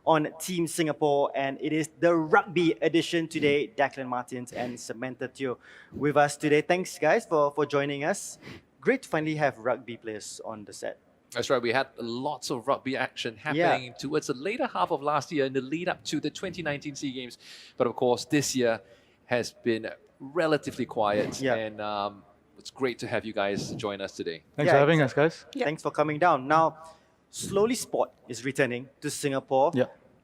on Team Singapore, and it is the rugby edition today. DECLAN Martens and Samantha Teo with us today. Thanks, guys, for joining us. Great to finally have rugby players on the set. That's right, we had lots of rugby action happening towards the later half of last year in the lead up to the 2019 SEA Games. But of course, this year has been relatively quiet, and it's great to have you guys join us today. Thanks for having us, guys. Thanks for coming down. Now, slowly sport is returning to Singapore.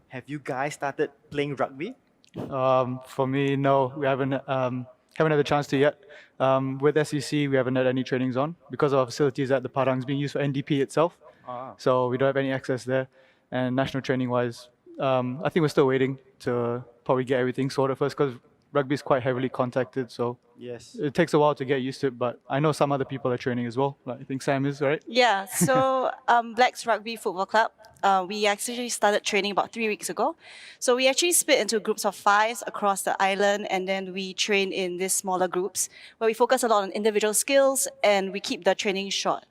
Have you guys started playing rugby? For me, no, we haven't had the chance to yet. With SEC, we haven't had any trainings on because our facilities at the Padang is being used for NDP itself. So we don't have any access there. And national training-wise, I think we're still waiting to probably get everything sorted first because rugby is quite heavily contacted. So it takes a while to get used to it. But I know some other people are training as well. Like, I think Sam is, right? Yeah, so Blacks Rugby Football Club, we actually started training about 3 weeks ago. So we actually split into groups of 5 across the island, and then we train in these smaller groups where we focus a lot on individual skills and we keep the training short.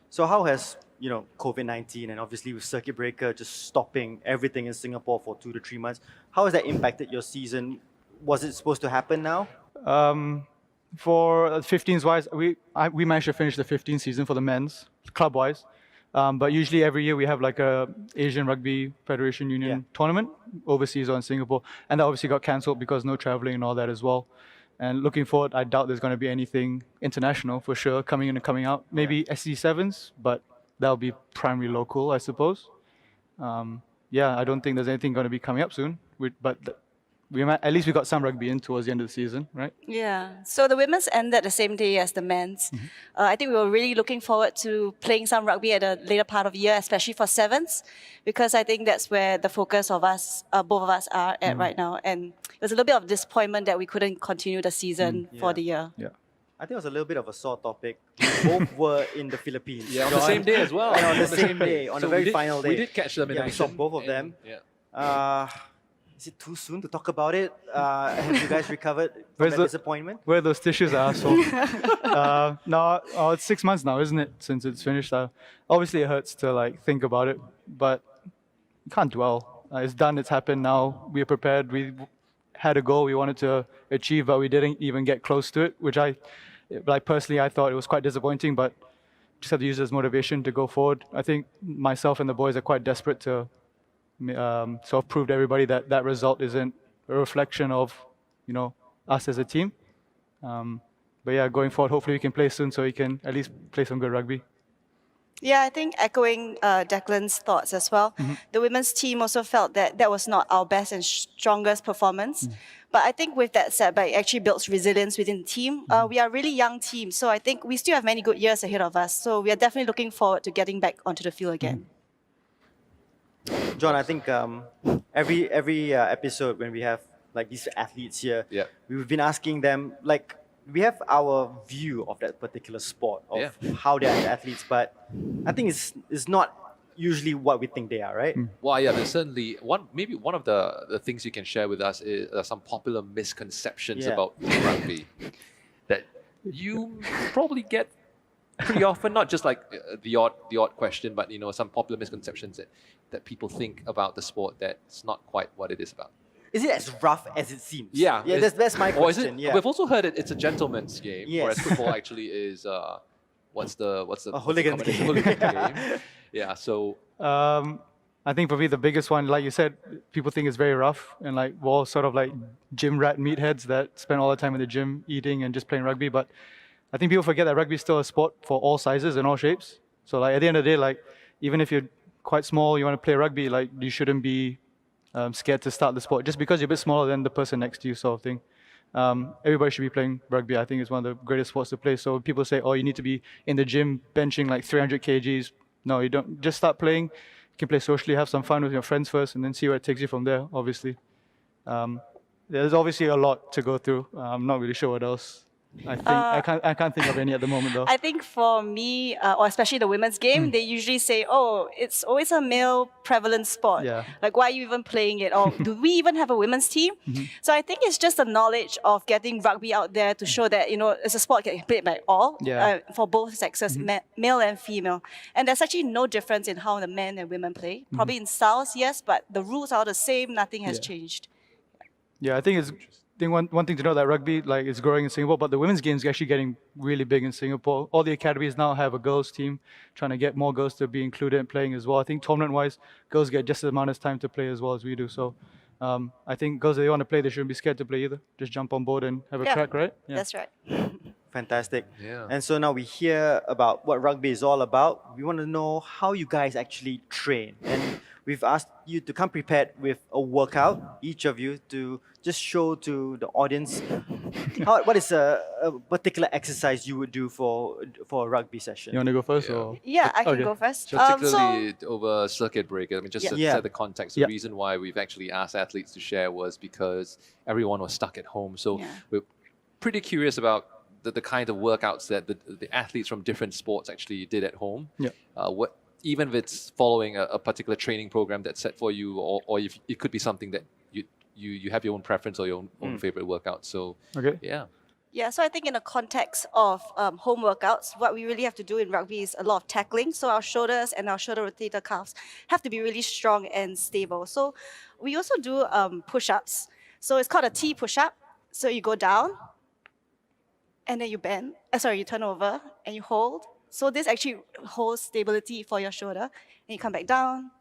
So how has COVID-19 and obviously with circuit breaker just stopping everything in Singapore for 2 to 3 months, how has that impacted your season? Was it supposed to happen now? For 15s wise, we managed to finish the 15 season for the men's club wise. But usually every year we have like a Asian Rugby Federation Union tournament overseas or in Singapore, and that obviously got cancelled because no traveling and all that as well. And looking forward, I doubt there's going to be anything international for sure coming in and coming out. Maybe SC Sevens, but that'll be primarily local, I suppose. I don't think there's anything going to be coming up soon. At least we got some rugby in towards the end of the season, right? Yeah, so the women's ended the same day as the men's. I think we were really looking forward to playing some rugby at the later part of the year, especially for sevens, because I think that's where the focus of us, both of us are at right now. And it was a little bit of disappointment that we couldn't continue the season for the year. I think it was a little bit of a sore topic. Both were in the Philippines. On the same day as well. And on the same day, on the very final day. We did catch them in I saw action. both of them. Is it too soon to talk about it? Have you guys recovered from that disappointment? Where those tissues are, so... no, it's 6 months now, isn't it, since it's finished? Obviously, it hurts to think about it, but you can't dwell. It's done, it's happened now. We are prepared. We had a goal we wanted to achieve, but we didn't even get close to it, which personally, I thought it was quite disappointing, but just have to use it as motivation to go forward. I think myself and the boys are quite desperate to sort of prove to everybody that that result isn't a reflection of, us as a team. But yeah, going forward, hopefully we can play soon so we can at least play some good rugby. Yeah, I think echoing Declan's thoughts as well, the women's team also felt that that was not our best and strongest performance. But I think with that setback, it actually builds resilience within the team. We are a really young team, so I think we still have many good years ahead of us. So we are definitely looking forward to getting back onto the field again. John, I think every episode when we have these athletes here, we've been asking them, we have our view of that particular sport, of how they are as athletes, but I think it's not usually what we think they are, right? Well, yeah, there's certainly maybe one of the things you can share with us is some popular misconceptions about rugby that you probably get pretty often, not just the odd question, but some popular misconceptions that people think about the sport that's not quite what it is about. Is it as rough as it seems? Yeah, that's my question. We've also heard it's a gentleman's game, whereas football actually is what's the hooligan game. Hooligan game. Yeah, so I think for me the biggest one, like you said, people think it's very rough and we're all sort of gym rat meatheads that spend all the time in the gym eating and just playing rugby. But I think people forget that rugby is still a sport for all sizes and all shapes. So at the end of the day, even if you're quite small, you want to play rugby, you shouldn't be scared to start the sport just because you're a bit smaller than the person next to you, sort of thing. Everybody should be playing rugby. I think it's one of the greatest sports to play. So people say, oh, you need to be in the gym benching 300 kgs. No, you don't. Just start playing. You can play socially, have some fun with your friends first, and then see where it takes you from there, obviously. There's obviously a lot to go through. I'm not really sure what else I can't think of any at the moment though. I think for me, or especially the women's game, they usually say, "Oh, it's always a male prevalent sport. Yeah. Like, why are you even playing it? Or do we even have a women's team?" So I think it's just the knowledge of getting rugby out there to show that it's a sport that can be played by all, Yeah. for both sexes, male and female. And there's actually no difference in how the men and women play. Probably in styles, yes, but the rules are the same. Nothing has changed. Yeah, I think one thing to know that rugby is growing in Singapore, but the women's game is actually getting really big in Singapore. All the academies now have a girls team, trying to get more girls to be included in playing as well. I think tournament-wise, girls get just as amount of time to play as well as we do. So I think girls, if they want to play, they shouldn't be scared to play either. Just jump on board and have a crack, right? Yeah. That's right. Fantastic. Yeah. And so now we hear about what rugby is all about. We want to know how you guys actually train. And we've asked you to come prepared with a workout, each of you, to just show to the audience what is a particular exercise you would do for a rugby session. You want to go first? Yeah. Or? Yeah, I can Okay. go first. Particularly over circuit breaker. I mean, just to Yeah. set the context, the reason why we've actually asked athletes to share was because everyone was stuck at home. So we're pretty curious about the kind of workouts that the athletes from different sports actually did at home. Yeah. Even if it's following a particular training program that's set for you, or if it could be something that you have your own preference or your own favorite workout. So yeah. Yeah, so I think in the context of home workouts, what we really have to do in rugby is a lot of tackling. So our shoulders and our shoulder rotator cuffs have to be really strong and stable. So we also do push-ups. So it's called a T push-up. So you go down, and then you bend. You turn over and you hold. So this actually holds stability for your shoulder. And you come back down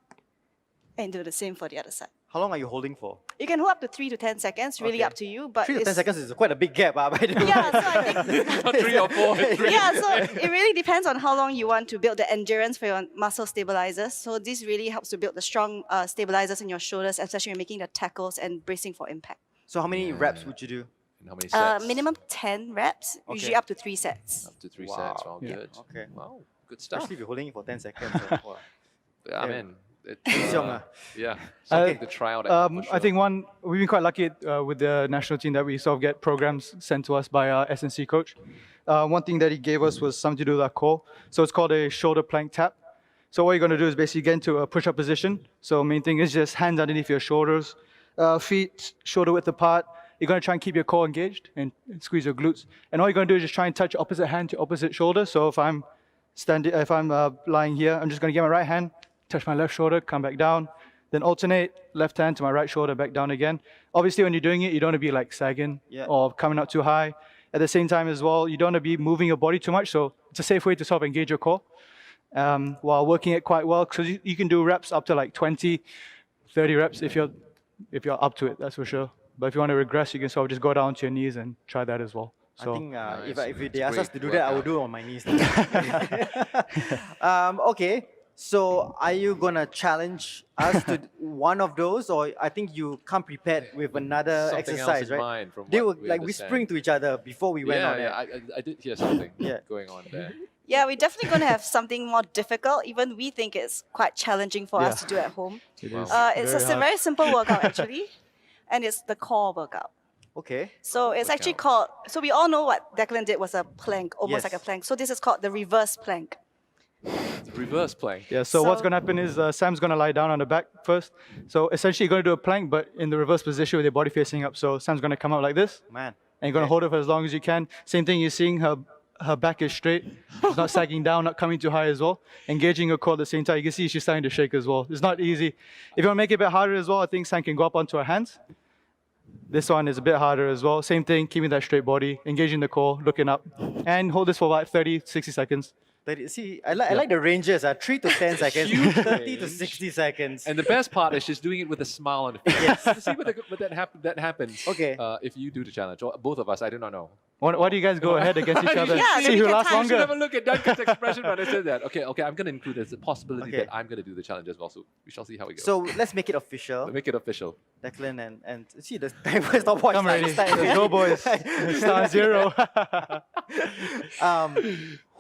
and do the same for the other side. How long are you holding for? You can hold up to 3 to 10 seconds, really up to you. But 3 to 10 seconds is quite a big gap, by the way. Yeah, so I think... Not 3 or 4. Yeah, so it really depends on how long you want to build the endurance for your muscle stabilizers. So this really helps to build the strong stabilizers in your shoulders, especially when making the tackles and bracing for impact. So how many reps would you do? And how many sets? Minimum 10 reps, usually up to 3 sets. Up to 3 sets. Wow, Yeah. good. Okay. Wow, good stuff. Especially if you're holding it for 10 seconds. Wow. I mean, it's, Yeong, yeah, something to try out. For sure. I think we've been quite lucky with the national team that we sort of get programs sent to us by our S&C coach. One thing that he gave us was something to do with our core. So it's called a shoulder plank tap. So what you're going to do is basically get into a push-up position. So main thing is just hands underneath your shoulders, feet shoulder width apart. You're going to try and keep your core engaged and squeeze your glutes. And all you're going to do is just try and touch opposite hand to opposite shoulder. So if I'm lying here, I'm just going to get my right hand, touch my left shoulder, come back down, then alternate left hand to my right shoulder, back down again. Obviously, when you're doing it, you don't want to be like sagging or coming up too high. At the same time as well, you don't want to be moving your body too much. So it's a safe way to sort of engage your core while working it quite well. Because you can do reps up to like 20, 30 reps if you're up to it, that's for sure. But if you want to regress, you can sort of just go down to your knees and try that as well. So, I think nice. if they It's ask us great to do that, I will do it on my knees. Okay, so are you going to challenge us to one of those? Or I think you come prepared with another Something else exercise, in right? mind from They what were we like understand. whispering to each other before we went on Yeah, it. I did hear something Yeah. going on there. Yeah, we're definitely going to have something more difficult. Even we think it's quite challenging for us to do at home. it Wow. is It's very a hard. very simple workout, actually. And it's the core workout. Okay. So it's actually called, so we all know what Declan did was a plank, almost Yes. like a plank. So this is called the reverse plank. Reverse plank. Yeah, so what's So- going to happen is Sam's going to lie down on the back first. So essentially, you're going to do a plank, but in the reverse position with your body facing up. So Sam's going to come out like this, Man. and you're going to hold it for as long as you can. Same thing, you're seeing her back is straight. She's not sagging down, not coming too high as well. Engaging her core at the same time. You can see she's starting to shake as well. It's not easy. If you want to make it a bit harder as well, I think Sam can go up onto her hands. This one is a bit harder as well. Same thing, keeping that straight body, engaging the core, looking up. And hold this for about 30, 60 seconds. See, I like the ranges. 3 to 10 seconds, Huge 30 to range. 60 seconds. And the best part is she's doing it with a smile on her face. See what that happens. Okay. If you do the challenge, or both of us, I do not know. Why do you guys go ahead against each other? Yeah, See then who we can lasts time. You should have a longer. look at Duncan's expression when I said that. Okay, I'm going to include as a possibility Okay. that I'm going to do the challenge as well. So we shall see how we go. So let's make it official. Make it official. Declan and see the timer stopwatch. Come ready. start Let's go, boys. Star zero.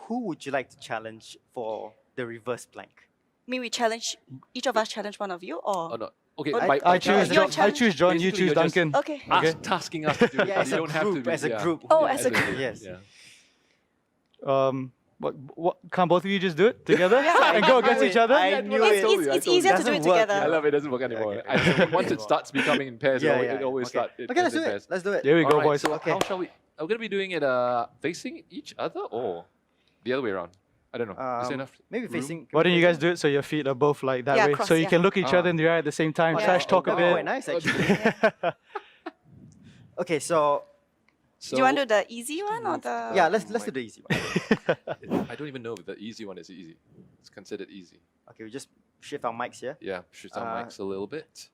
Who would you like to challenge for the reverse plank? We challenge, each of us challenge one of you, or? Oh no, Okay, Oh, I choose Your John. I choose John. You Basically, choose you're just- Duncan. Okay. tasking us to do it. Yeah, but as you a don't have group, to. as a yeah. group. Oh, as a group. group, Yes. Yeah. What? Can't both of you just do it together Yeah. and go against each other? I knew it. It's easier to do it Doesn't work, together. I love it. It doesn't work anymore. Okay. I think once it starts becoming in pairs, Yeah, it yeah, always okay. starts. Okay, let's do in it. pairs. Let's do it. There we go, Alright, boys. So Okay. how shall we? Are we going to be doing it facing each other or the other way around? I don't know. Is there enough? Maybe room? facing. Why don't you guys do it so your feet are both like that Yeah, way, cross, so you yeah. can look each other in the eye at the same time, Yeah. trash talk a That'd be bit. quite nice, actually. Okay, so So Do you want to do the easy one or the? yeah, let's do the easy one. I don't even know if the easy one is easy. It's considered easy. Okay, we just shift our mics here. Yeah, shift our mics a little bit.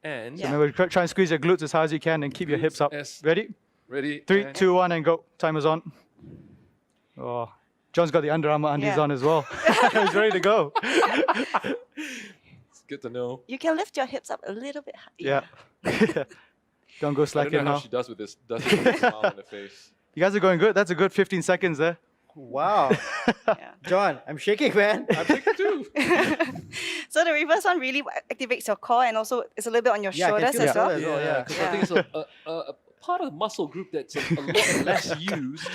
And Yeah. Remember, try and squeeze your glutes as hard as you can and keep your hips up. Yes. Ready? ready? 3, and 2, 1, and go. Timer's on. Oh, John's got the Under Armour undies Yeah. on as well. He's ready to go. It's good to know. You can lift your hips up a little bit higher. Yeah. Don't go I slack don't in know how now. she does with this. Does it with a smile on the face. You guys are going good. That's a good 15 seconds there. Wow. Yeah. John, I'm shaking, man. I'm thinking too. So the reverse one really activates your core and also it's a little bit on your Yeah, I can shoulders feel as the well. shoulders. Oh, yeah. because I think it's a part of the muscle group that's a lot less used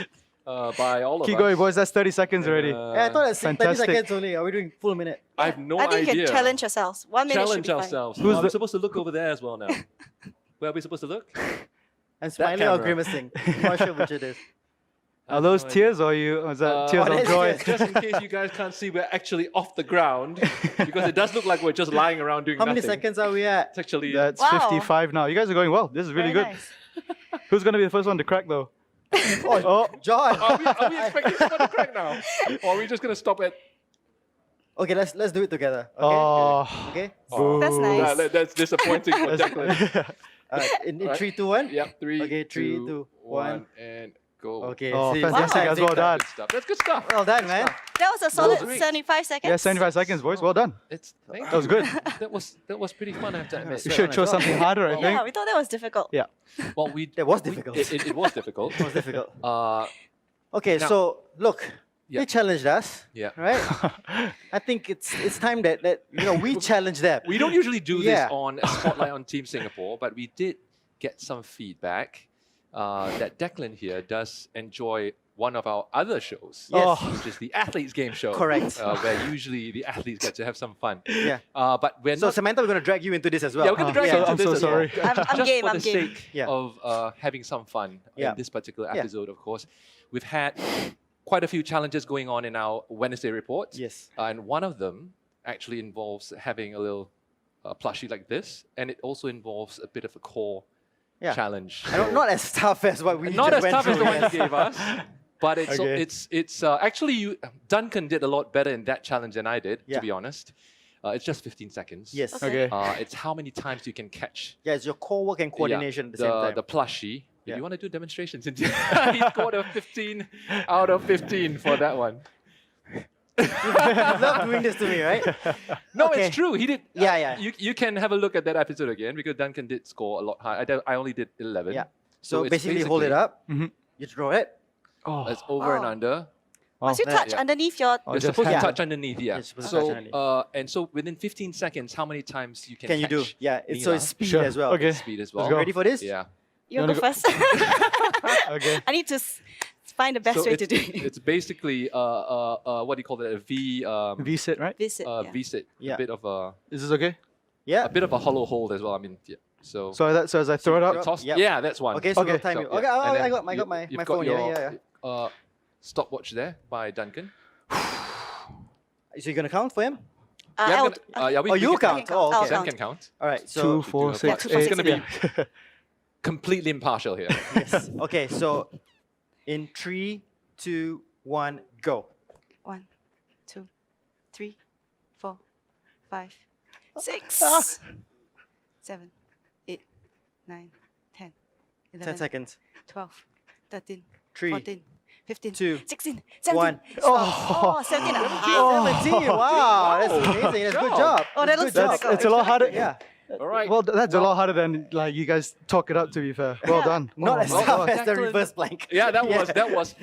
by all of us. Keep going, boys. That's 30 seconds already. Yeah, I thought it's 30 Fantastic. seconds only. Are we doing full minute? I have no I think idea. you can challenge yourselves. 1 minute should Challenge be fine. ourselves. Who's Are we the- supposed to look over there as well now? Where are we supposed to look? I'm smiling or camera. grimacing. I'm not sure which it is. Are those no tears or you? Or is that tears oh, of that's joy? tears. Just in case you guys can't see, we're actually off the ground because it does look like we're just lying around doing How nothing. many seconds are we at? It's actually That's Wow. 55 now. You guys are going well. This is really Very good. nice. Who's going to be the first one to crack though? Oh, John. Are we expecting someone to crack now? Or are we just gonna stop at? Okay, let's do it together. Okay. Oh, Okay. boo. That's nice. That's disappointing for Declan. In Alright. 3, 2, 1. Yep, 3, Okay, 3, 2, 2, 1, and go. Okay. Oh, see, fantastic. same That's time, well same time. done. Good stuff. That's good stuff. Well done, man. That was a solid great. 75 seconds. Yeah, 75 seconds, boys. Well done. That was good. That was pretty fun, I have to admit. You should chose something harder, I Yeah, think. we thought that was difficult. Yeah. Well, we It was difficult. It was difficult. It was difficult. Uh, Okay, Now- so look, Yeah. they challenged us, yeah. right? I think it's time that we challenge them. We don't usually do Yeah. this on Spotlight on Team Singapore, but we did get some feedback that Declan here does enjoy one of our other shows, Yes. which is the Athletes Game Show. Correct. Where usually the athletes get to have some fun. Yeah. But we're So not. Samantha, we're gonna drag you into this as well. Yeah, we're going to drag so- you into I'm this so as well. sorry. I'm Just game, for I'm the game. sake Yeah. of having some fun Yeah. in this particular Yeah. episode, of course. We've had quite a few challenges going on in our Wednesday reports. Yes. And one of them actually involves having a little plushie like this, and it also involves a bit of a core Yeah. challenge. I don't, not as tough as what we Not just as went tough as through, the one yes. you gave us, but Okay. it's actually Duncan did a lot better in that challenge than I did, Yeah. to be honest. It's just 15 seconds. Yes. Okay. Okay. It's how many times you can catch Yeah, it's your core work and coordination at the same time. the plushie. Yeah. If you want to do demonstrations, he scored a 15 out of 15 for that one. You love doing this to me, right? No, Okay. it's true. He did. Yeah, yeah. You can have a look at that episode again because Duncan did score a lot higher. I only did 11. Yeah. So So it's basically, hold it up. Mhm. You throw it. Oh, It's over and Wow. under. Once you Yeah. touch Yeah. underneath your... Oh, You're just supposed to hand. touch underneath, yeah. You're supposed to So, touch underneath. and so within 15 seconds, how many times you can Can you do? catch Yeah. So it's Mila? speed Sure. as well. Okay. Speed as Let's well. go. Ready for this? Yeah. You wanna go go- first. okay. I need to find the best So way to it's, do it. it's basically what do you call that? A V V-sit, right? Visit. yeah. V sit. Yeah. A bit of Is this okay? Yeah. a bit of a hollow hold as well. I mean, yeah. So So as I throw it up, toss, Yep. yeah, that's one. Okay, so Okay. we'll time you. So, Okay, yeah. And I then got my you've my got phone here. your, Yeah. Stopwatch there by Duncan. So you're gonna count for him? Yeah, I'll- I'm gonna- yeah, Oh, you can count. count. Oh, I'll okay. Sam count. can count. All right. 2, So 4, Yeah, 6, two, four, 8. six, Yeah. Completely impartial here. yes. Okay. So in 3, 2, 1, go. 1, 2, 3, 4, 5, 6, 7, 8, 9, 10, 11, 10 seconds. 12, 13, 3, 14, 15, 2, 16, 17. 1. Oh, 17 and a half. 17. Wow, that's amazing. That's a good job. Oh, that looks Good job. difficult. It's a lot harder. Yeah. All right. Well, that's a lot harder than like you guys talk it up. To be fair, well done. Not Oh as my tough God. as the Declan. reverse blank. Yeah, that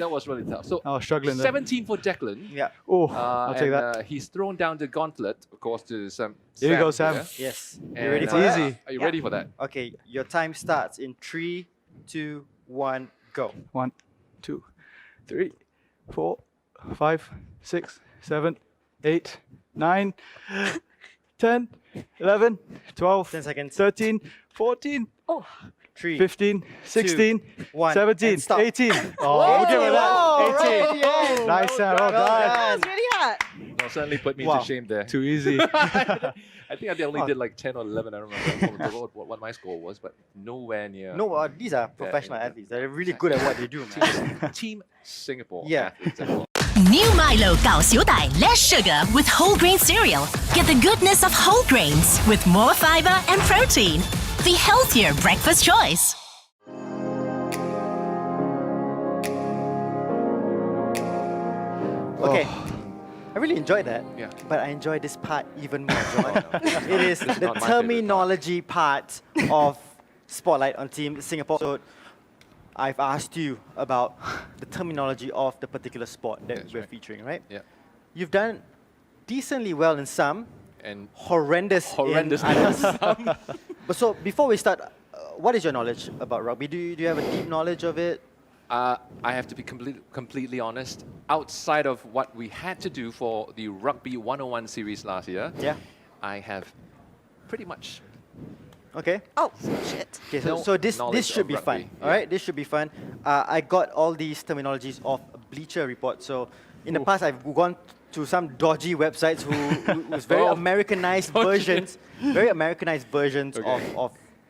was really tough. So I was struggling there. 17 for Declan. Yeah. Oh, I'll take and, that. he's thrown down the gauntlet, of course, to Sam. Here you go, Sam. here. Yes. You And, ready for It's that? easy. Are you Yeah. ready for that? Okay, your time starts in 3, 2, 1, go. 1, 2, 3, 4, 5, 6, 7, 8, 9, 10, 11, 12, 10 seconds. 13, 14, 3, 15, 16, 1, 17, and stop. 18. Oh, Oh, okay, look at that. 18. Right, yeah. Nice, Sam. Well Well done. done. It's really hard. No, certainly put me Wow. to shame there. Too easy. I think I only did like 10 or 11. I don't remember what my score was, but nowhere near. No, these are professional yeah. athletes. They're really good at what they do, man. Team Singapore. Yeah. athletes as well. New Milo 搞小弟 less sugar with whole grain cereal. Get the goodness of whole grains with more fiber and protein. The healthier breakfast choice. Okay. I really enjoyed that. Yeah. But I enjoy this part even more, John. It is This is the not my favorite part. terminology part of Spotlight on Team Singapore. So I've asked you about the terminology of the particular sport that That's we're right. featuring, right? Yeah. You've done decently well in some, And horrendous horrendous. in others. But so before we start, what is your knowledge about rugby? Do you have a deep knowledge of it? I have to be completely honest. Outside of what we had to do for the Rugby 101 series last year, Yeah. I have pretty much Okay. Oh, shit. Okay, so, No so this knowledge should of be fun. rugby, All yeah. right, this should be fun. I got all these terminologies off a Bleacher Report. So in the past, I've gone to some dodgy websites who's very Oh. Americanized Dodgy. versions, very Americanized versions Okay.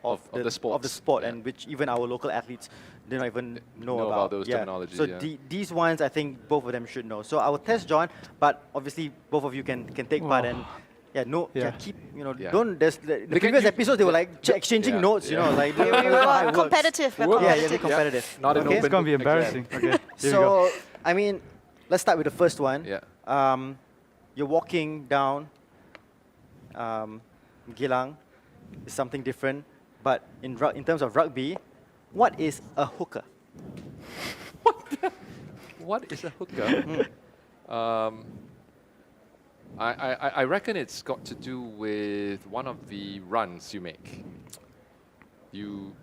of the sports. sport, Yeah. and which even our local athletes they don't even know Know about those Yeah. terminologies, So yeah. these ones, I think both of them should know. So I will test John, but obviously both of you can take part and. Yeah, Yeah. keep, Yeah. don't, there's the They can previous use- episodes, they were like exchanging Yeah, notes, you yeah. know, like, We that's not how it were works. competitive. We're Whoa. Yeah, competitive. you're competitive. Not an Okay. It's open gonna be book embarrassing. exam. Okay. Here we go. So, I mean, let's start with the first one. Yeah. You're walking down Gilang, is something different, but in terms of rugby, what is a hooker? What is a hooker? I reckon it's got to do with one of the runs you make. You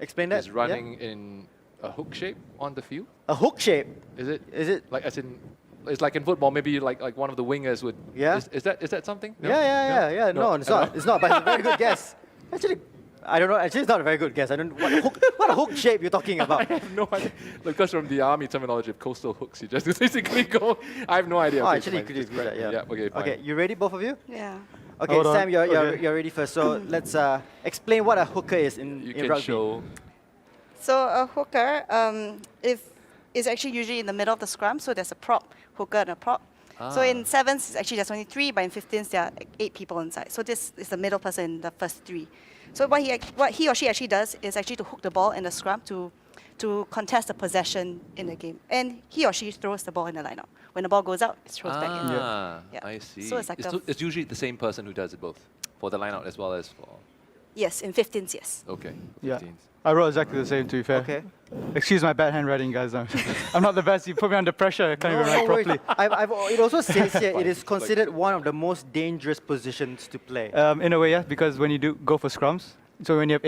Explain that. is running in a hook shape on the field. Yeah? A hook shape. Is it? Is it? Like as in, it's like in football. Maybe like one of the wingers would. Yeah. Is that something? No? Yeah. No, it's not. It's not. But it's a very good guess. Actually, I don't know. Actually, it's not a very good guess. I don't. What a hook shape you're talking about? I have no idea. Because from the army terminology of coastal hooks, you just basically go. I have no idea. Oh, Okay, actually, fine, could just do that. correct me. Yeah. Okay. Fine. Okay. You ready, both of you? Yeah. Okay, Hold on. Sam, you're Okay. ready first. So let's explain what a hooker is in You in can rugby. show. So a hooker is actually usually in the middle of the scrum. So there's a prop, hooker and a prop. So in sevens, it's actually there's only 3, but in 15s, there are 8 people inside. So this is the middle person in the first 3. So what he or she actually does is actually to hook the ball in the scrum to contest the possession in the game. And he or she throws the ball in the lineup. When the ball goes out, it's thrown back in. Ah, Yeah. I see. So it's like it's usually the same person who does it both, for the line out as well as for. Yes, in 15s, yes. Okay. Yeah. 15s. I wrote exactly the same, to be fair. Okay. Excuse my bad handwriting, guys. I'm not the best. You put me under pressure. I can't even write worries. properly. It also says here it is considered one of the most dangerous positions to play. In a way, yeah, because when you do go for scrums, so when you have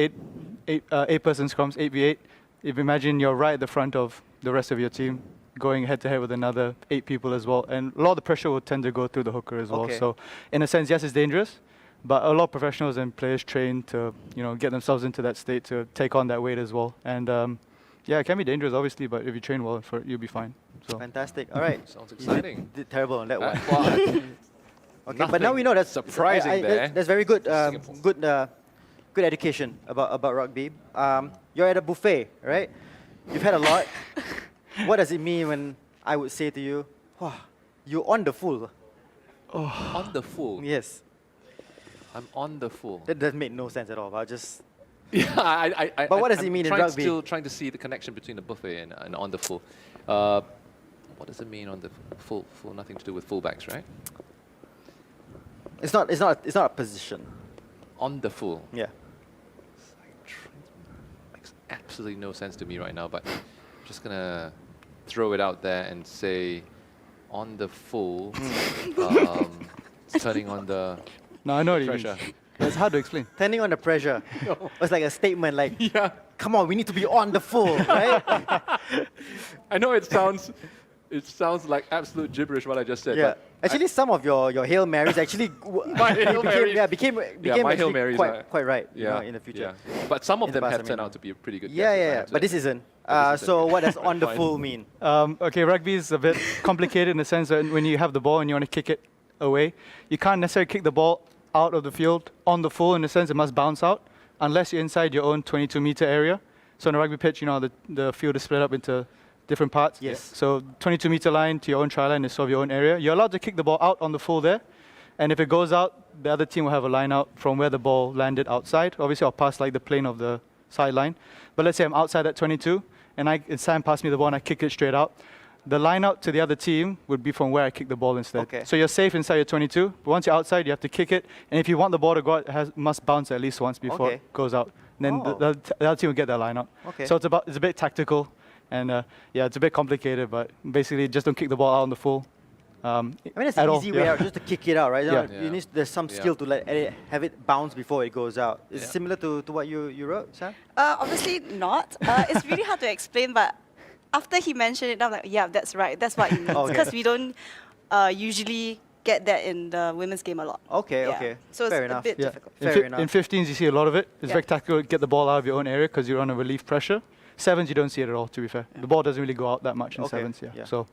eight-person scrums, 8v8, if you imagine you're right at the front of the rest of your team, going head-to-head with another 8 people as well, and a lot of the pressure will tend to go through the hooker as well. Okay. So in a sense, yes, it's dangerous, but a lot of professionals and players train to get themselves into that state to take on that weight as well. And yeah, it can be dangerous, obviously, but if you train well for it, you'll be fine. So Fantastic. All right. Sounds You exciting. did terrible on that one. Well, Okay, but now we know that's surprising there. That's very good. Singapore. Good education about rugby. You're at a buffet, right? You've had a lot. What does it mean when I would say to you, "Wow, you're on the full"? on the full. Yes, I'm on the full. that does make no sense at all. But I'll just Yeah, I. But what does it I'm mean in trying- rugby? Still trying to see the connection between the buffet and on the full. What does it mean on the full? Full, nothing to do with fullbacks, right? it's not a position. on the full. Yeah. Makes absolutely no sense to me right now, but I'm just gonna throw it out there and say, on the full, it's turning on the No, I know what you pressure. mean. It's hard to explain. Turning on the pressure. It's like a statement like, Yeah, come on, we need to be on the full, right? I know it sounds like absolute gibberish what I just said. Yeah. But Actually, some of your Hail Marys actually My Hail Marys. became my actually Hail Marys are- quite right you yeah, know, in the future. yeah. But some of In the them past, have I turned mean. out to be a pretty good. Yeah, guesses, I yeah, yeah. have to But this admit. isn't. But this isn't. So what does on the Fine. full mean? Okay, rugby is a bit complicated in the sense that when you have the ball and you want to kick it away, you can't necessarily kick the ball out of the field on the full in the sense it must bounce out unless you're inside your own 22-meter area. So on a rugby pitch, you know, the field is split up into different parts. Yes. So 22-meter line to your own try line is sort of your own area. You're allowed to kick the ball out on the full there. And if it goes out, the other team will have a line out from where the ball landed outside. Obviously, I'll pass like the plane of the sideline. But let's say I'm outside that 22, and Sam passed me the ball and I kick it straight out. The line out to the other team would be from where I kick the ball instead. Okay. So you're safe inside your 22. But once you're outside, you have to kick it. And if you want the ball to go out, it must bounce at least once before Okay. it goes out. And then Oh. the other team will get their line out. Okay. So it's a bit tactical. And yeah, it's a bit complicated. But basically, just don't kick the ball out on the full. I mean, it's at an all, easy yeah. way out, just to kick it out, right? Yeah. You need, there's some Yeah. skill to have it bounce before it goes out. Is it Yeah. similar to what you wrote, Sam? Obviously not. It's really hard to explain, but after he mentioned it, I'm like, yeah, that's right. That's what it means. Okay. Because we don't usually get that in the women's game a lot. Okay, Yeah. okay. So it's Fair a enough. bit Yeah. difficult. Fair In enough. 15s, you see a lot of it. It's Yeah. very tactical to get the ball out of your own area because you're under relief pressure. Sevens, you don't see it at all, to be fair. The ball doesn't really go out that much in Okay, sevens, yeah. yeah. So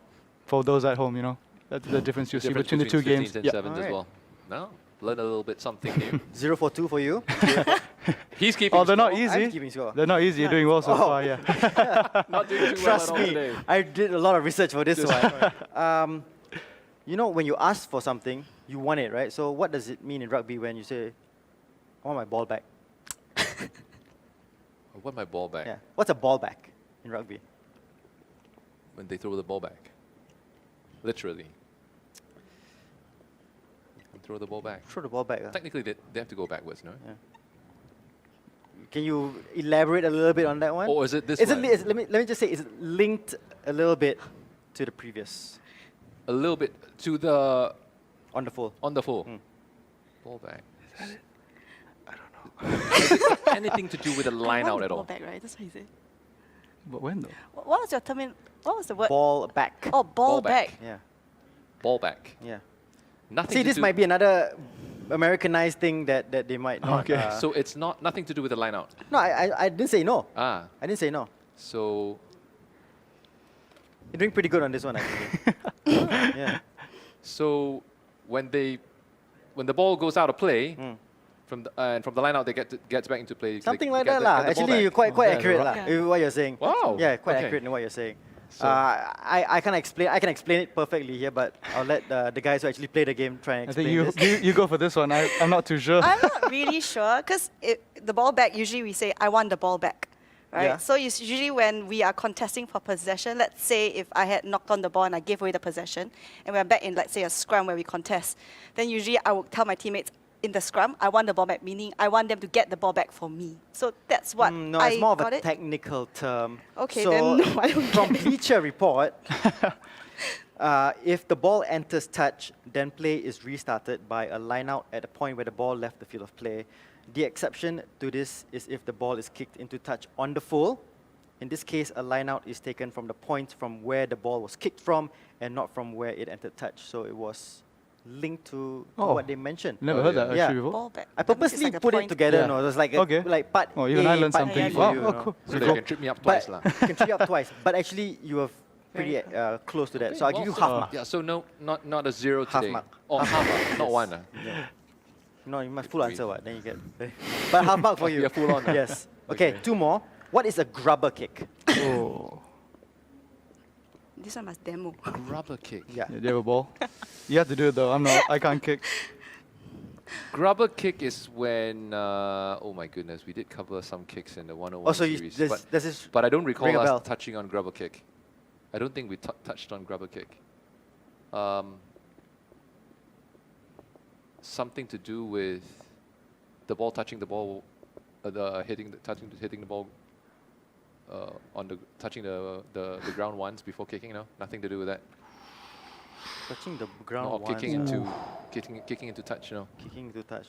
for those at home, you know, that's the difference you see Difference between the two games. 15s and Yeah. sevens as Alright. well. No, learn a little bit something new. 0 for 2 for you. He's keeping. Oh, they're not score. I'm easy. keeping score. They're not easy. You're doing well so Oh. far, yeah. Not doing too well Trust at all me, today. I did a lot of research for this one. You know, when you ask for something, you want it, right? So what does it mean in rugby when you say, I want my ball back? I want my ball back Yeah. What's a ball back in rugby? when they throw the ball back. Literally. Throw the ball back. Throw the ball back. Technically, they have to go backwards, no? Yeah. Can you elaborate a little bit on that one? Or is it this Is it one? let me just say, is it linked a little bit to the previous A little bit to the on the full? on the full. Mm. Ball back. I don't know. Anything to do with a line out at all? Back, right? That's what he said. But when though? What was your term? What was the word? Ball back. Oh, ball Ball back. back. Yeah. Ball back. Yeah. Nothing. See, to this do might be another Americanized thing that they might not. Okay. So it's nothing to do with the line out. No, I didn't say no. Ah. I didn't say no. So You're doing pretty good on this one, actually. Yeah. so when the ball goes out of play. Mm. From the line out, they gets back into play. Something they like get that, the- lah. get the ball Actually, back. you're quite yeah, accurate, right. lah. Yeah. In what you're saying. Wow. Yeah, quite Okay. accurate in what you're saying. So- I can explain it perfectly here, but I'll let the guys who actually play the game try and I explain think this. you go for this one. I'm not too sure. I'm not really sure because the ball back, usually we say, I want the ball back. Right? Yeah. So it's usually when we are contesting for possession, let's say if I had knocked on the ball and I gave away the possession, and we're back in, let's say, a scrum where we contest, then usually I would tell my teammates in the scrum, I want the ball back, meaning I want them to get the ball back for me. So that's what No, I it's more of got a it. technical term. Okay, so then no, I don't from get it. Bleacher Report, if the ball enters touch, then play is restarted by a line out at the point where the ball left the field of play. The exception to this is if the ball is kicked into touch on the full. In this case, a line out is taken from the point from where the ball was kicked from and not from where it entered touch. So it was linked to Oh. what they mentioned. Never Oh, heard yeah. that Yeah. actually before. Ball back. I That means it's purposely like a put it point. together. Yeah. No, it was like Okay. like part Oh, even A, I learned part something. B for Wow, you, oh, know. cool. So Pretty they cool. can trip me up But twice, lah. can trip you up twice. But actually, you were pretty close to that. So I'll give you half mark. Yeah, so not a zero Half today. mark. Oh, half mark, not one. No, you must full Agree. answer what? Then you get. But half mark for you. Yeah, full on. Yes. Okay, two more. What is a grubber kick? Oh. This one must demo. Grubber kick. Yeah. Yeah, do you have a ball? You have to do it though. I can't kick. Grubber kick is when, oh my goodness, we did cover some kicks in the 101 Oh, so series. there's this. but I don't recall ring a bell. us touching on grubber kick. I don't think we touched on grubber kick. Something to do with the ball touching the ball, hitting the ball touching the ground once before kicking. No, nothing to do with that. Touching the ground Or once. kicking into kicking into touch. No, Kicking to touch.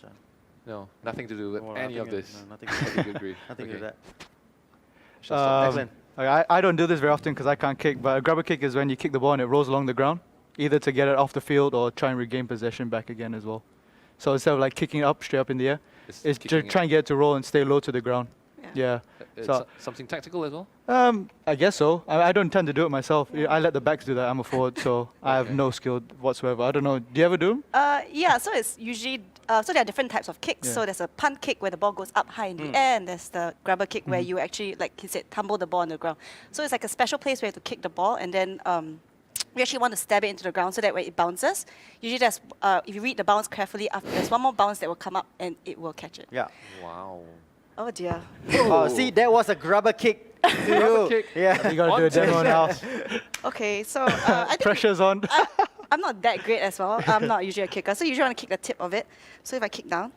no, nothing to do with No, any of nothing- this. no, nothing I think you agree. Nothing to do Okay. with that. Shall stop. Declan. I don't do this very often because I can't kick, but a grabber kick is when you kick the ball and it rolls along the ground, either to get it off the field or try and regain possession back again as well. So instead of like kicking it up straight up in the air, It's it's kicking just try and get it to roll and stay low to the ground. Yeah. It's So- something tactical as well. I guess so. I don't tend to do it myself. I let the backs do that. I'm a forward, so I have Okay. no skill whatsoever. I don't know. Do you ever do 'em? Yeah, so it's usually, so there are different types of kicks. Yeah. So there's a punt kick where the ball goes up high in the air, and there's the grabber kick where you actually, like he said, tumble the ball on the ground. So it's like a special place where you have to kick the ball, and then we actually want to stab it into the ground so that when it bounces, usually there's, if you read the bounce carefully, after there's one more bounce that will come up and it will catch it. Yeah. Wow. Oh dear. Oh, see, that was a grabber kick to you. Grabber kick. Yeah. You gotta do a demo now. Okay, so I think Pressure's on. I'm not that great as well. I'm not usually a kicker, so you usually want to kick the tip of it. So if I kick down,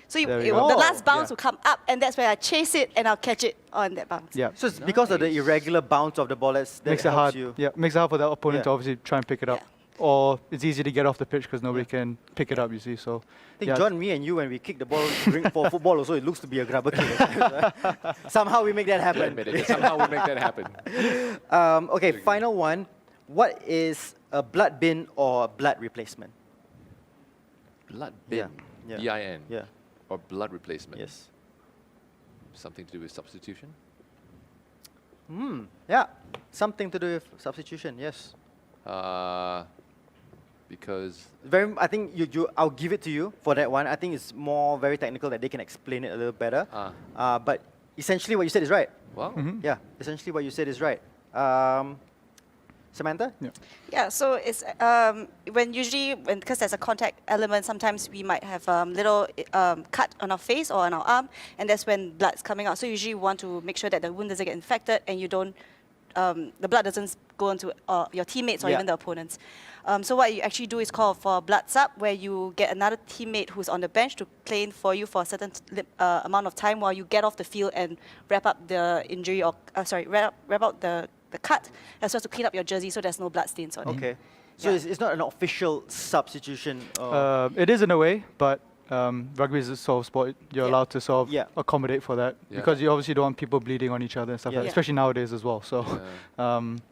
so There we the go. last bounce Yeah. will come up, and that's where I chase it and I'll catch it on that bounce. Yeah. So it's because of the irregular bounce of the ball that Makes it helps hard. you. Yeah, makes it hard for the opponent to Yeah. obviously try and pick it up. Yeah. Or it's easy to get off the pitch because nobody can pick it up, you see. So, I think yeah. John, me and you, when we kick the ball for football also, it looks to be a grabber kick. Somehow we make that happen. Admit it. Somehow we make that happen. Okay, final one. What is a blood bin or a blood replacement? Blood Yeah, bin. yeah, B-I-N. Yeah, Or blood replacement. yes. Something to do with substitution. Yeah, something to do with substitution, yes. Because I think I'll give it to you for that one. I think it's more very technical that they can explain it a little better. But essentially what you said is right. well, Yeah, essentially what you said is right. Samantha? Yeah. Yeah, so it's because there's a contact element, sometimes we might have little cut on our face or on our arm, and that's when blood's coming out. So usually we want to make sure that the wound doesn't get infected and you don't, the blood doesn't go into your teammates or Yeah. even the opponents. So what you actually do is call for blood sub, where you get another teammate who's on the bench to play in for you for a certain amount of time while you get off the field and wrap up the injury or wrap up the cut, as well as to clean up your jersey so there's no blood stains on it. Okay. So Yeah. it's not an official substitution. It is in a way, but rugby is a sort of sport. You're Yeah. allowed to sort of Yeah. accommodate for that Yeah. because you obviously don't want people bleeding on each other and stuff Yeah. like that, especially nowadays as well. So,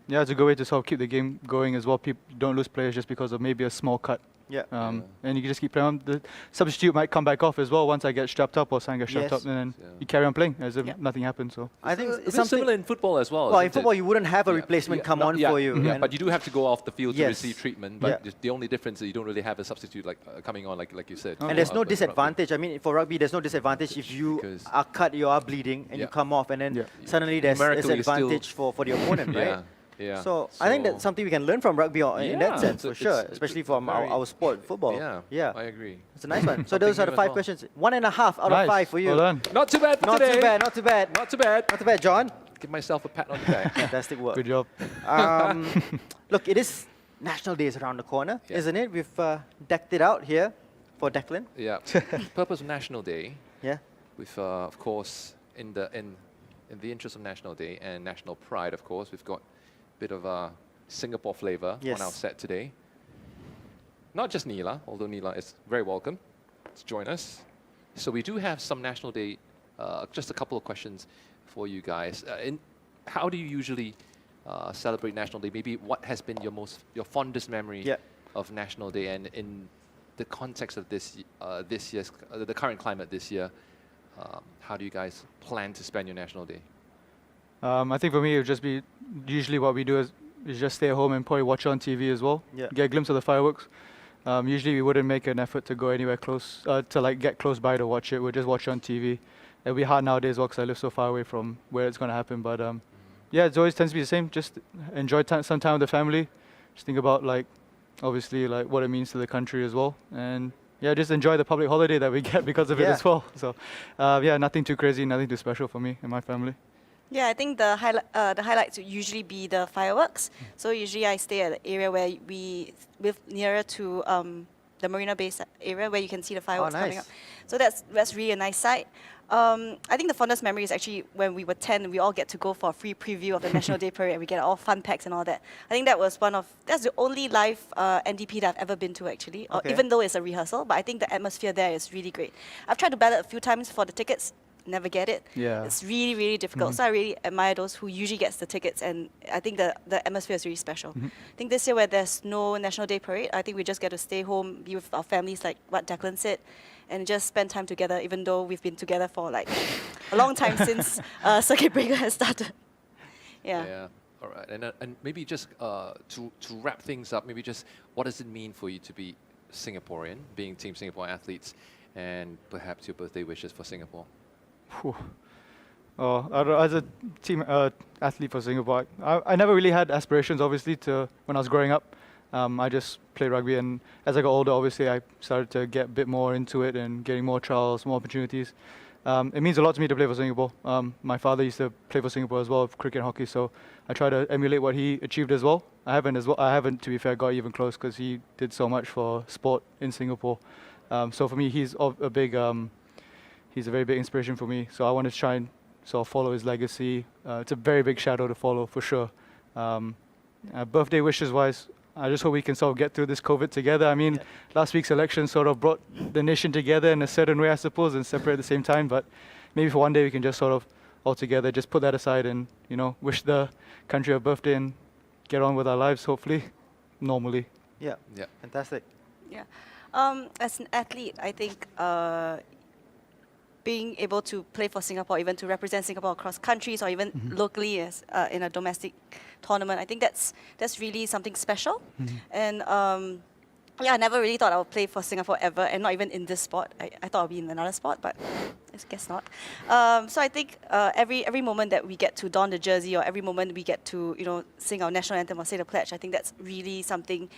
yeah, it's a good way to sort of keep the game going as well. People don't lose players just because of maybe a small cut. Yeah. And you can just keep playing on. The substitute might come back off as well once I get strapped up or someone gets strapped Yes. up, and then Yeah. you carry on playing as if Yeah. nothing happened. So, I think a it's bit something similar in football as well. Well, in isn't football, it? you wouldn't have a Yeah, replacement yeah, come no, on yeah, for you. Yeah, and- but you do have to go off the field to Yes. receive treatment. Yeah. But the only difference is you don't really have a substitute like coming on, like you said. And there's no Rugby. disadvantage. I mean, for rugby, there's no disadvantage if you Because- are cut, you are bleeding, and you Yeah. come off, and then Yeah. suddenly there's Numerically, it's still- advantage for the opponent, right? Yeah, yeah. So I think that's something we can learn from rugby in that Yeah, sense, for it's- sure, it's especially very- from our sport, football. Yeah, Yeah. I agree. It's a nice one. So Something those are the new as 5 well. questions. 1.5 out of nice. 5 for you. Well done. Not too bad for Not today. too bad, not too bad. Not too bad. Not too bad, John. Give myself a pat on the back. Fantastic work. Good job. Look, it is National Day is around the corner, Yeah. isn't it? We've decked it out here for Declan. Yeah. Purpose of National Day, Yeah. with of course in the interest of National Day and national pride, of course, we've got a bit of a Singapore flavor Yes. on our set today. Not just Neela, although Neela is very welcome to join us. So we do have some National Day, just a couple of questions for you guys. How do you usually celebrate National Day? Maybe what has been your fondest memory Yeah. of National Day, and in the context of this year's the current climate this year, how do you guys plan to spend your National Day? I think for me, it would just be usually what we do is just stay at home and probably watch on TV as well. Yeah. Get a glimpse of the fireworks. Usually we wouldn't make an effort to go anywhere close, to like get close by to watch it. We'll just watch it on TV. It'll be hard nowadays because I live so far away from where it's going to happen. But yeah, it always tends to be the same. Just enjoy some time with the family. Just think about like, obviously like what it means to the country as well. And yeah, just enjoy the public holiday that we get because of it Yeah. as well. So yeah, nothing too crazy, nothing too special for me and my family. Yeah, I think the highlights would usually be the fireworks. So usually I stay at the area where we live nearer to the Marina Bay area where you can see the fireworks coming up. nice. So that's really a nice sight. I think the fondest memory is actually when we were 10, we all get to go for a free preview of the National Day Parade and we get all fun packs and all that. I think that's the only live NDP that I've ever been to actually, Okay. even though it's a rehearsal, but I think the atmosphere there is really great. I've tried to ballot a few times for the tickets, never get it. Yeah. It's really, really difficult. So I really admire those who usually gets the tickets, and I think the atmosphere is really special. I think this year where there's no National Day Parade, I think we just get to stay home, be with our families like what Declan said, and just spend time together, even though we've been together for like a long time since circuit breaker has started. Yeah. All right. And maybe just to wrap things up, maybe just what does it mean for you to be Singaporean, being Team Singapore athletes, and perhaps your birthday wishes for Singapore? Phew. As a team athlete for Singapore, I never really had aspirations, obviously, when I was growing up. I just played rugby, and as I got older, obviously, I started to get a bit more into it and getting more trials, more opportunities. It means a lot to me to play for Singapore. My father used to play for Singapore as well, cricket and hockey, so I try to emulate what he achieved as well. I haven't, to be fair, got even close because he did so much for sport in Singapore. So for me, he's a very big inspiration for me. So I want to try and sort of follow his legacy. It's a very big shadow to follow for sure. Birthday wishes wise, I just hope we can sort of get through this COVID together. I mean, last week's election sort of brought the nation together in a certain way, I suppose, and separate at the same time. But maybe for one day we can just sort of all together just put that aside and, wish the country a birthday and get on with our lives, hopefully, normally. Yeah. Fantastic. Yeah. As an athlete, I think being able to play for Singapore, even to represent Singapore across countries or even locally as in a domestic tournament, I think that's really something special. And I never really thought I would play for Singapore ever, and not even in this sport. I thought I'd be in another sport, but I guess not. So I think every moment that we get to don the jersey, or every moment we get to sing our national anthem or say the pledge, I think that's really something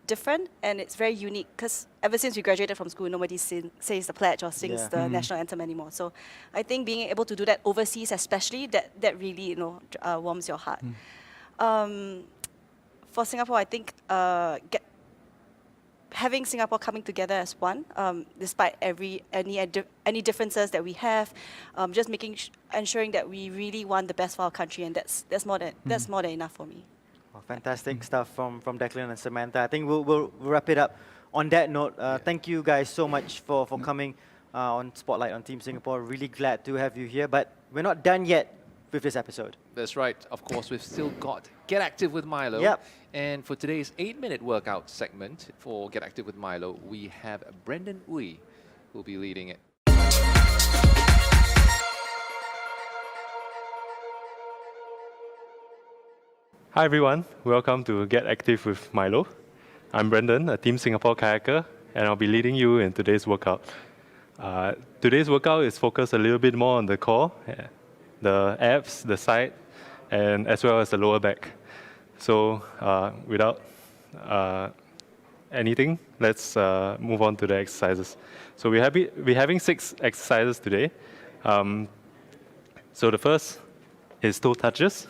different, and it's very unique because ever since we graduated from school, nobody says the pledge or sings the national anthem anymore. So I think being able to do that overseas, especially, that really warms your heart. For Singapore, I think having Singapore coming together as one, despite any differences that we have, just ensuring that we really want the best for our country, and that's more than enough for me. Well, fantastic stuff from Declan and Samantha. I think we'll wrap it up on that note. Thank you guys so much for coming on Spotlight on Team Singapore. Really glad to have you here, but we're not done yet with this episode. That's right. Of course, we've still got Get Active with Milo. Yep. And for today's 8-minute workout segment for Get Active with Milo, we have Brendan Uy who will be leading it. Hi everyone, welcome to Get Active with Milo. I'm Brendan, a Team Singapore kayaker, and I'll be leading you in today's workout. Today's workout is focused a little bit more on the core, the abs, the side, and as well as the lower back. So without anything, let's move on to the exercises. So we're having 6 exercises today. So the first is toe touches.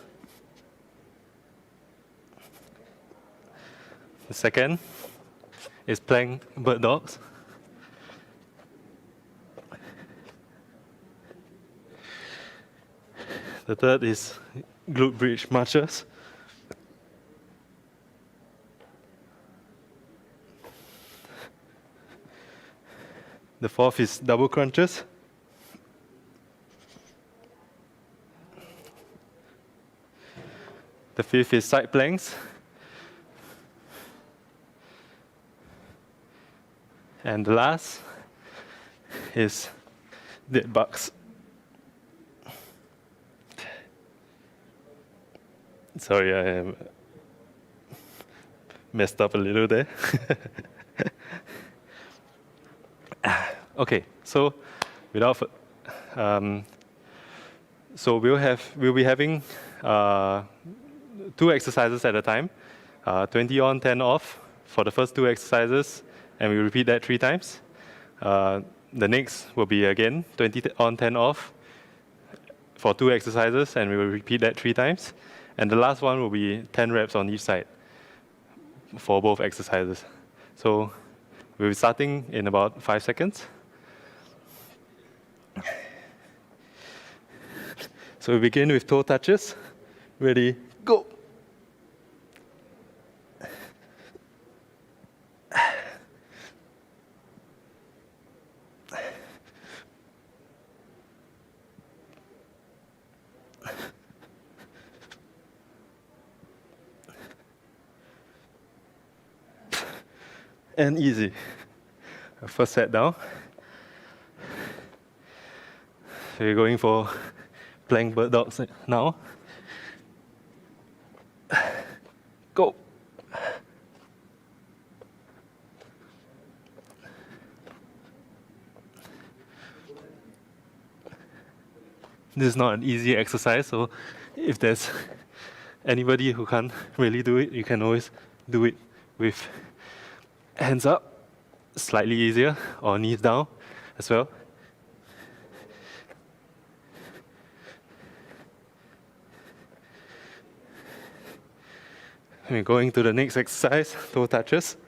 The second is plank bird dogs. The third is glute bridge marches. The fourth is double crunches. The fifth is side planks. And the last is dead bugs. Sorry, I messed up a little there. Okay, so so we'll be having 2 exercises at a time, 20 on, 10 off for the first 2 exercises, and we repeat that 3 times. The next will be again 20 on, 10 off for 2 exercises, and we will repeat that 3 times. And the last one will be 10 reps on each side for both exercises. So We'll be starting in about 5 seconds. So we begin with toe touches. Ready, go. And easy. First set down. So we're going for plank bird dogs now. Go. This is not an easy exercise, so if there's anybody who can't really do it, you can always do it with hands up, slightly easier, or knees down as well. We're going to the next exercise, toe touches.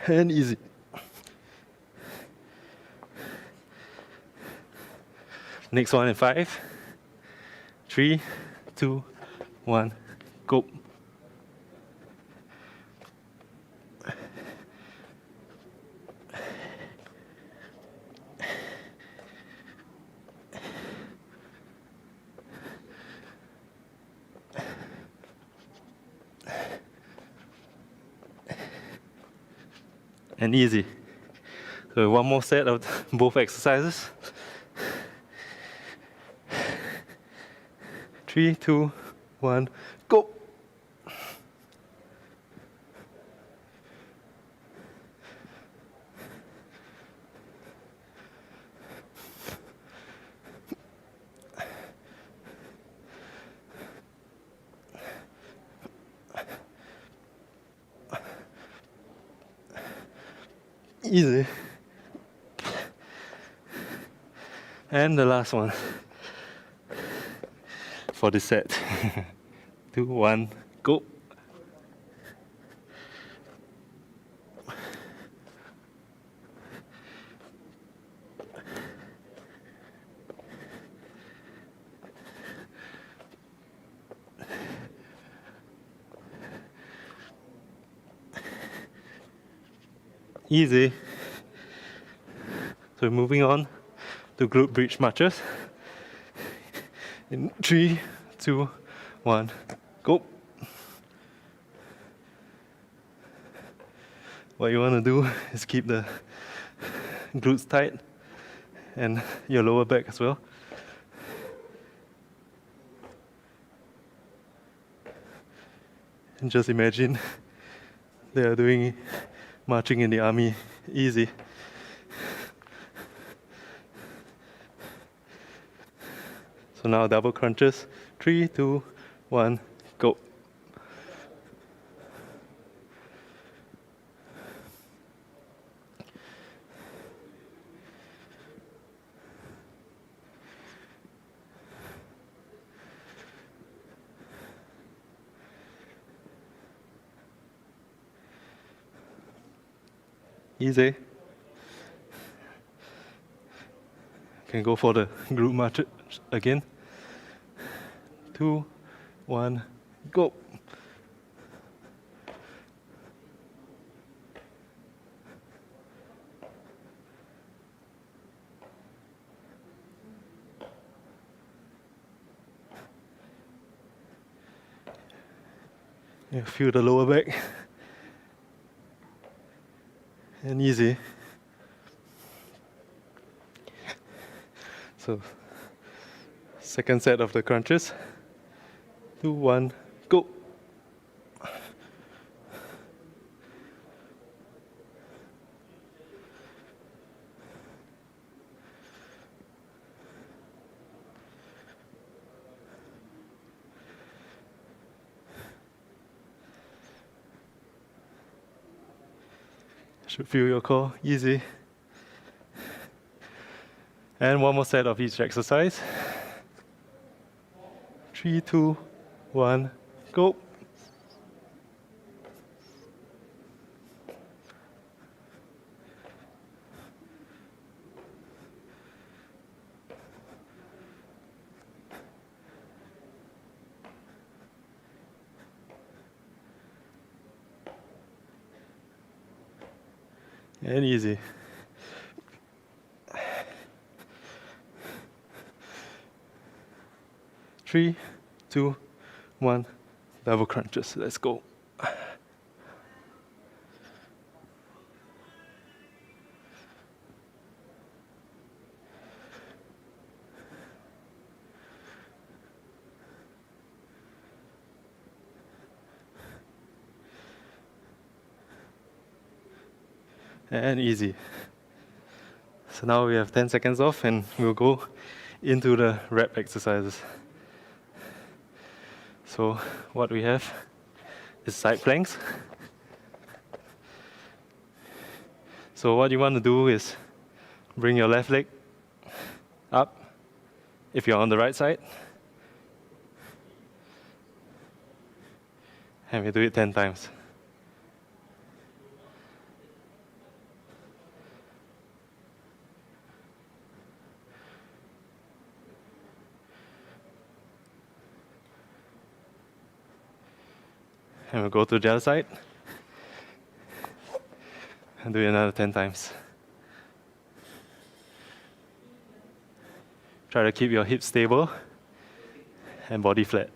And easy. Next one in 5, 3, 2, 1, go. And easy. So one more set of both exercises. 3, 2, 1, go. Easy. And the last one for this set. 2, 1, go. Easy. So moving on to glute bridge marches. In 3, 2, 1, go. What you want to do is keep the glutes tight and your lower back as well. And just imagine they are doing marching in the army. Easy. So now double crunches. 3, 2, 1, go. Easy. Can go for the glute march again. 2, 1, go. Yeah, feel the lower back. And easy. So, second set of the crunches. 2, 1, go. Should feel your core, easy. And one more set of each exercise. 3, 2, 1, go. And easy. Three, 2, 1, double crunches. Let's go. And easy. So now we have 10 seconds off and we'll go into the rep exercises. So what we have is side planks. So what you want to do is bring your left leg up if you're on the right side. And we do it 10 times. And we'll go to the other side and do it another 10 times. Try to keep your hips stable and body flat.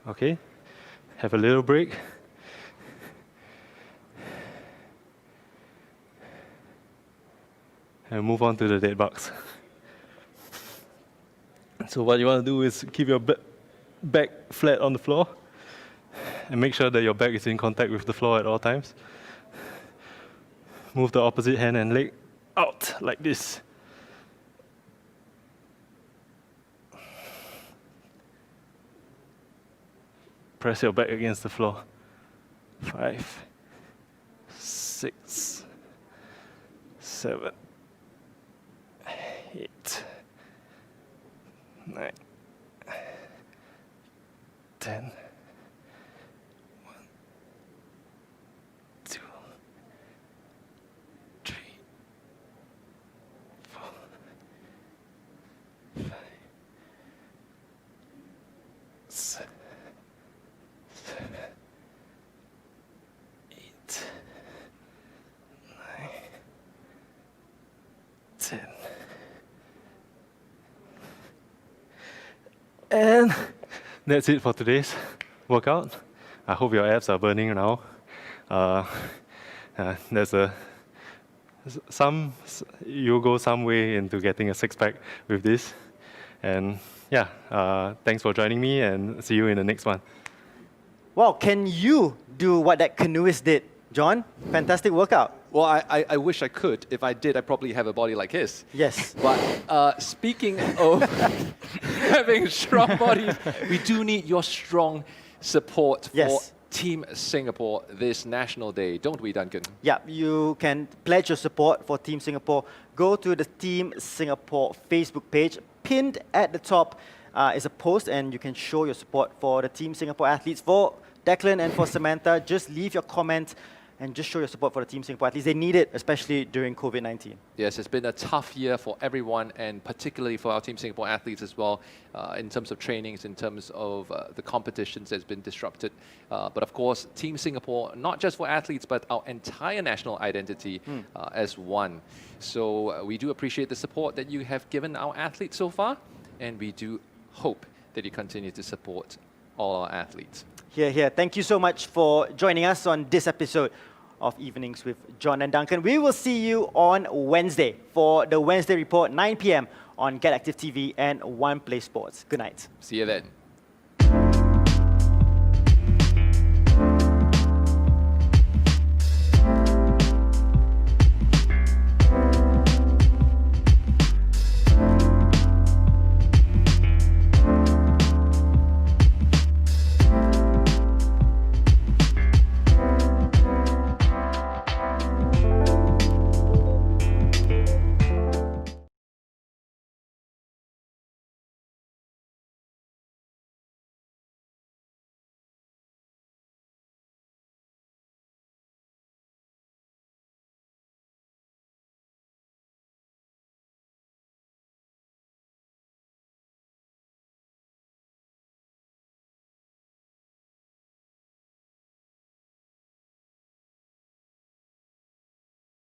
Okay. Have a little break. And move on to the dead bugs. So what you want to do is keep your back flat on the floor and make sure that your back is in contact with the floor at all times. Move the opposite hand and leg out like this. Press your back against the floor. 5, 6, 7, 8, 9, 10. 1, 2, 3, 4, 5, 6. 10. And that's it for today's workout. I hope your abs are burning now. You'll go some way into getting a six-pack with this. And yeah, thanks for joining me and see you in the next one. Wow, can you do what that canoeist did, John? Fantastic workout. Well, I wish I could. If I did, I'd probably have a body like his. Yes. But speaking of having strong bodies, we do need your strong support for Team Singapore this National Day, don't we, Duncan? Yeah, you can pledge your support for Team Singapore. Go to the Team Singapore Facebook page. Pinned at the top is a post, and you can show your support for the Team Singapore athletes. For Declan and for Samantha, just leave your comment and just show your support for the Team Singapore athletes. They need it, especially during COVID-19. Yes, it's been a tough year for everyone, and particularly for our Team Singapore athletes as well, in terms of trainings, in terms of the competitions that's been disrupted. But of course, Team Singapore, not just for athletes, but our entire national identity as one. So we do appreciate the support that you have given our athletes so far, and we do hope that you continue to support all our athletes. Here. Thank you so much for joining us on this episode of Evenings with John and Duncan. We will see you on Wednesday for the Wednesday Report, 9 p.m. on Get Active TV and One Play Sports. Good night. See you then.